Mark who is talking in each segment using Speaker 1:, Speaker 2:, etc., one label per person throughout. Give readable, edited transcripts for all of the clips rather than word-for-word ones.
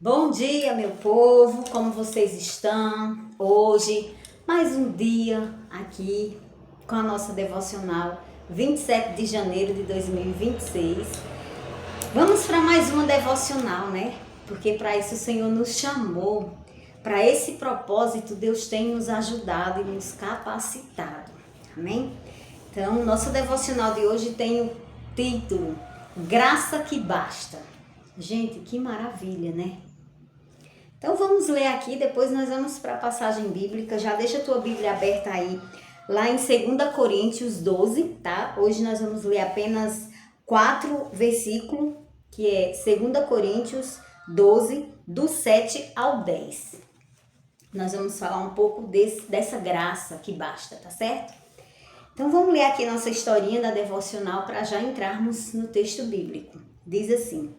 Speaker 1: Bom dia, meu povo, como vocês estão? Hoje, mais um dia aqui com a nossa devocional 27 de janeiro de 2026. Vamos para mais uma devocional, né? Porque para isso o Senhor nos chamou. Para esse propósito, Deus tem nos ajudado e nos capacitado. Amém? Então, nosso devocional de hoje tem o título Graça que Basta. Gente, que maravilha, né? Então vamos ler aqui, depois nós vamos para a passagem bíblica. Já deixa a tua Bíblia aberta aí, lá em 2 Coríntios 12, tá? Hoje nós vamos ler apenas 4 versículos, que é 2 Coríntios 12, do 7 ao 10. Nós vamos falar um pouco dessa graça que basta, tá certo? Então vamos ler aqui nossa historinha da devocional para já entrarmos no texto bíblico. Diz assim: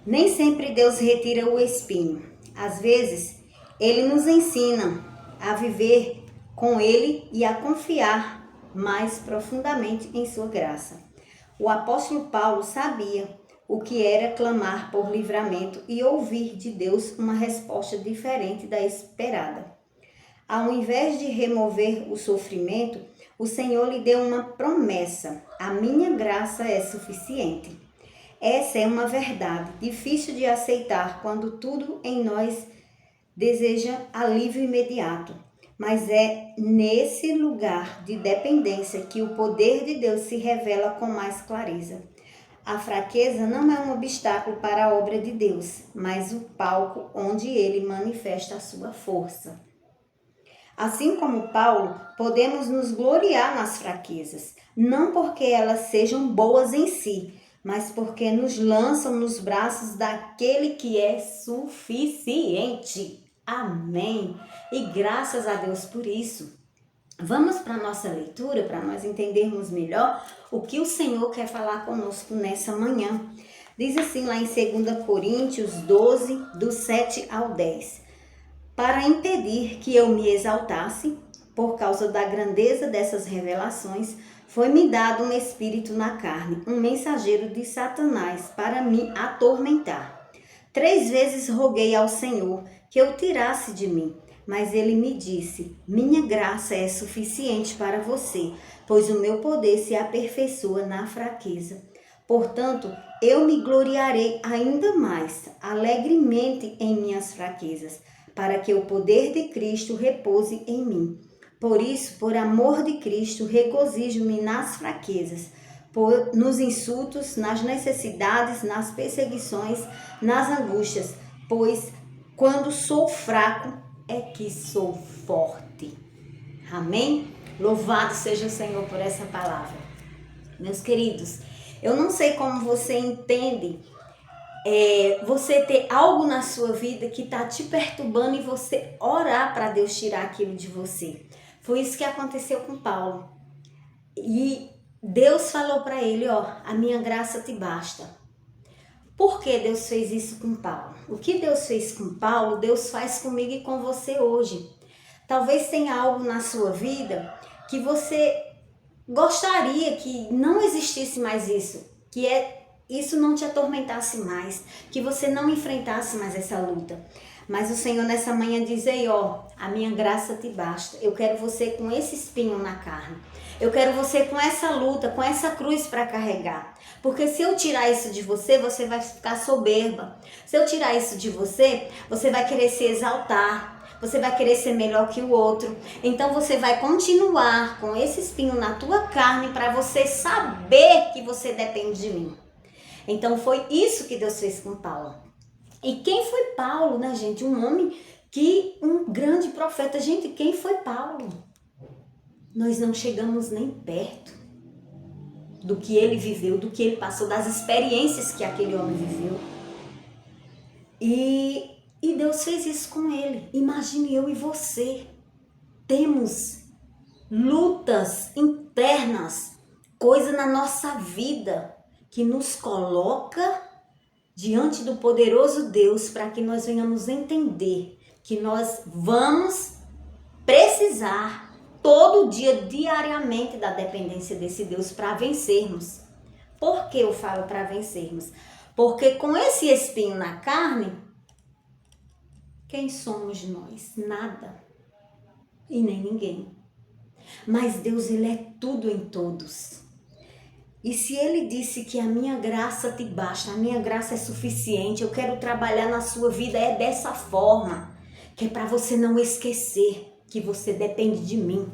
Speaker 1: nem sempre Deus retira o espinho. Às vezes, Ele nos ensina a viver com Ele e a confiar mais profundamente em sua graça. O apóstolo Paulo sabia o que era clamar por livramento e ouvir de Deus uma resposta diferente da esperada. Ao invés de remover o sofrimento, o Senhor lhe deu uma promessa: a minha graça é suficiente. Essa é uma verdade difícil de aceitar quando tudo em nós deseja alívio imediato. Mas é nesse lugar de dependência que o poder de Deus se revela com mais clareza. A fraqueza não é um obstáculo para a obra de Deus, mas o palco onde Ele manifesta a sua força. Assim como Paulo, podemos nos gloriar nas fraquezas, não porque elas sejam boas em si, mas porque nos lançam nos braços daquele que é suficiente. Amém. E graças a Deus por isso. Vamos para a nossa leitura, para nós entendermos melhor o que o Senhor quer falar conosco nessa manhã. Diz assim lá em 2 Coríntios 12, do 7 ao 10. Para impedir que eu me exaltasse, por causa da grandeza dessas revelações, foi-me dado um espírito na carne, um mensageiro de Satanás, para me atormentar. 3 vezes roguei ao Senhor que o tirasse de mim, mas ele me disse: minha graça é suficiente para você, pois o meu poder se aperfeiçoa na fraqueza. Portanto, eu me gloriarei ainda mais, alegremente em minhas fraquezas, para que o poder de Cristo repouse em mim. Por isso, por amor de Cristo, regozijo-me nas fraquezas, nos insultos, nas necessidades, nas perseguições, nas angústias, pois quando sou fraco é que sou forte. Amém? Louvado seja o Senhor por essa palavra. Meus queridos, eu não sei como você entende você ter algo na sua vida que está te perturbando e você orar para Deus tirar aquilo de você. Foi isso que aconteceu com Paulo. E Deus falou para ele, a minha graça te basta. Por que Deus fez isso com Paulo? O que Deus fez com Paulo, Deus faz comigo e com você hoje. Talvez tenha algo na sua vida que você gostaria que não existisse mais isso, que isso não te atormentasse mais, que você não enfrentasse mais essa luta. Mas o Senhor nessa manhã diz aí, a minha graça te basta. Eu quero você com esse espinho na carne. Eu quero você com essa luta, com essa cruz para carregar. Porque se eu tirar isso de você, você vai ficar soberba. Se eu tirar isso de você, você vai querer se exaltar. Você vai querer ser melhor que o outro. Então você vai continuar com esse espinho na tua carne para você saber que você depende de mim. Então foi isso que Deus fez com Paulo. E quem foi Paulo, né, gente? Um grande profeta. Gente, quem foi Paulo? Nós não chegamos nem perto do que ele viveu, do que ele passou, das experiências que aquele homem viveu. E Deus fez isso com ele. Imagine eu e você. Temos lutas internas, coisa na nossa vida que nos coloca diante do poderoso Deus para que nós venhamos entender que nós vamos precisar todo dia, diariamente, da dependência desse Deus para vencermos. Por que eu falo para vencermos? Porque com esse espinho na carne, Quem somos nós? Nada. E nem ninguém. Mas Deus, Ele é tudo em todos. E se Ele disse que a minha graça te basta, a minha graça é suficiente, eu quero trabalhar na sua vida é dessa forma, que é para você não esquecer que você depende de mim.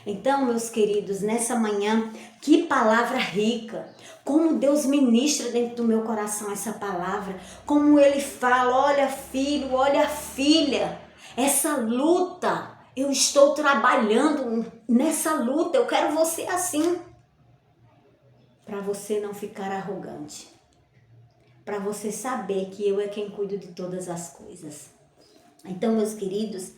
Speaker 1: Então, meus queridos, nessa manhã, que palavra rica, como Deus ministra dentro do meu coração essa palavra, como Ele fala, olha filho, olha filha, essa luta, eu estou trabalhando nessa luta, eu quero você assim, para você não ficar arrogante, para você saber que eu é quem cuido de todas as coisas. Então, meus queridos,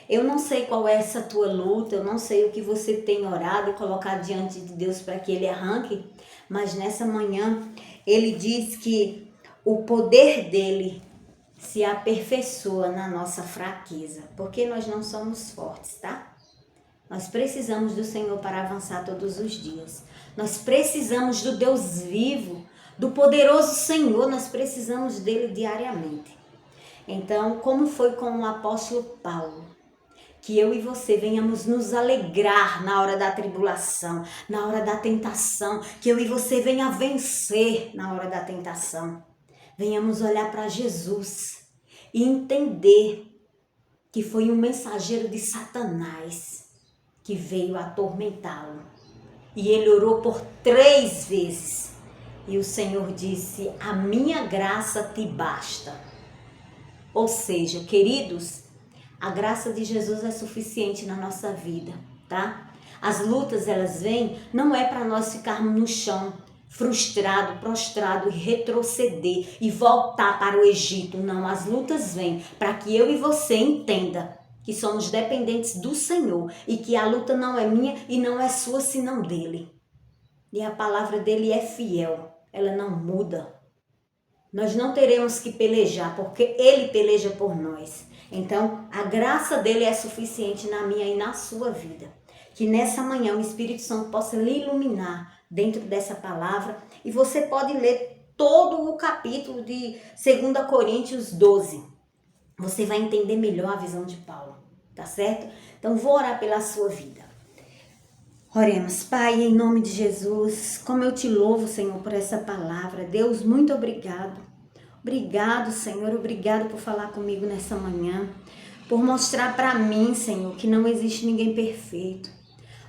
Speaker 1: eu não sei qual é essa tua luta, eu não sei o que você tem orado e colocado diante de Deus para que Ele arranque, mas nessa manhã Ele diz que o poder dEle se aperfeiçoa na nossa fraqueza, porque nós não somos fortes, tá? Nós precisamos do Senhor para avançar todos os dias. Nós precisamos do Deus vivo, do poderoso Senhor, nós precisamos dele diariamente. Então, como foi com o apóstolo Paulo? Que eu e você venhamos nos alegrar na hora da tribulação, na hora da tentação. Que eu e você venha vencer na hora da tentação. Venhamos olhar para Jesus e entender que foi um mensageiro de Satanás que veio atormentá-lo. E ele orou por 3 vezes. E o Senhor disse, a minha graça te basta. Ou seja, queridos, a graça de Jesus é suficiente na nossa vida, tá? As lutas, elas vêm, não é para nós ficarmos no chão, frustrado, prostrado e retroceder e voltar para o Egito. Não, as lutas vêm para que eu e você entenda que somos dependentes do Senhor e que a luta não é minha e não é sua, senão dele. E a palavra dele é fiel, ela não muda. Nós não teremos que pelejar, porque ele peleja por nós. Então, a graça dele é suficiente na minha e na sua vida. Que nessa manhã o Espírito Santo possa lhe iluminar dentro dessa palavra. E você pode ler todo o capítulo de 2 Coríntios 12. Você vai entender melhor a visão de Paulo, tá certo? Então, vou orar pela sua vida. Oremos, Pai, em nome de Jesus, como eu te louvo, Senhor, por essa palavra. Deus, muito obrigado. Obrigado, Senhor, obrigado por falar comigo nessa manhã, por mostrar para mim, Senhor, que não existe ninguém perfeito.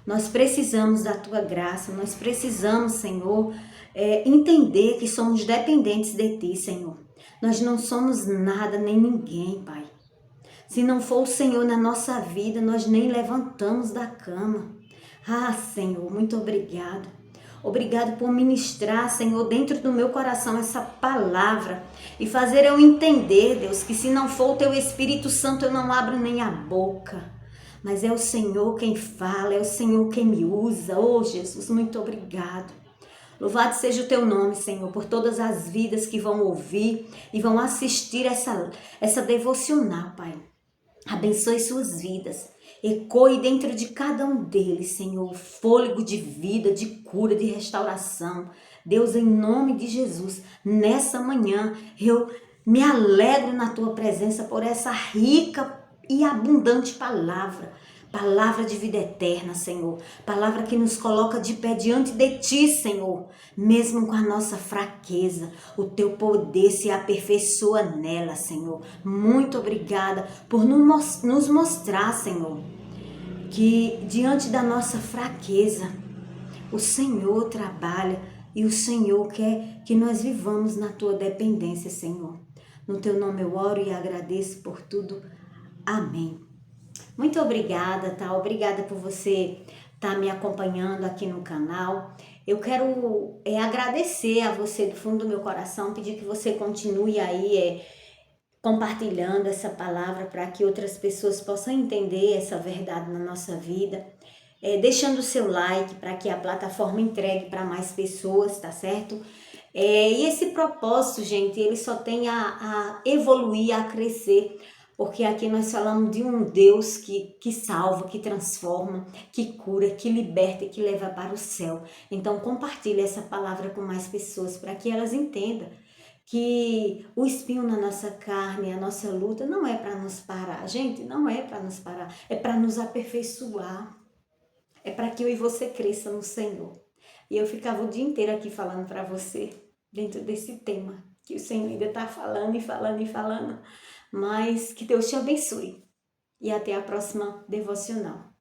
Speaker 1: Nós precisamos da Tua graça, nós precisamos, Senhor, entender que somos dependentes de Ti, Senhor. Nós não somos nada nem ninguém, Pai. Se não for o Senhor na nossa vida, nós nem levantamos da cama. Ah, Senhor, muito obrigado. Obrigado por ministrar, Senhor, dentro do meu coração essa palavra e fazer eu entender, Deus, que se não for o Teu Espírito Santo, eu não abro nem a boca. Mas é o Senhor quem fala, é o Senhor quem me usa. Oh, Jesus, muito obrigado. Louvado seja o Teu nome, Senhor, por todas as vidas que vão ouvir e vão assistir essa devocional, Pai. Abençoe suas vidas. Ecoe dentro de cada um deles, Senhor, o fôlego de vida, de cura, de restauração. Deus, em nome de Jesus, nessa manhã eu me alegro na Tua presença por essa rica e abundante palavra. Palavra de vida eterna, Senhor. Palavra que nos coloca de pé diante de Ti, Senhor. Mesmo com a nossa fraqueza, o Teu poder se aperfeiçoa nela, Senhor. Muito obrigada por nos mostrar, Senhor, que diante da nossa fraqueza, o Senhor trabalha e o Senhor quer que nós vivamos na Tua dependência, Senhor. No Teu nome eu oro e agradeço por tudo. Amém. Muito obrigada, tá? Obrigada por você estar me acompanhando aqui no canal. Eu quero agradecer a você do fundo do meu coração, pedir que você continue aí compartilhando essa palavra para que outras pessoas possam entender essa verdade na nossa vida. Deixando o seu like para que a plataforma entregue para mais pessoas, tá certo? E esse propósito, gente, ele só tem a evoluir, a crescer, porque aqui nós falamos de um Deus que salva, que transforma, que cura, que liberta e que leva para o céu. Então compartilhe essa palavra com mais pessoas para que elas entendam que o espinho na nossa carne, a nossa luta, não é para nos parar. Gente, não é para nos parar. É para nos aperfeiçoar. É para que eu e você cresça no Senhor. E eu ficava o dia inteiro aqui falando para você, dentro desse tema, que o Senhor ainda está falando e falando e falando. Mas que Deus te abençoe. E até a próxima devocional.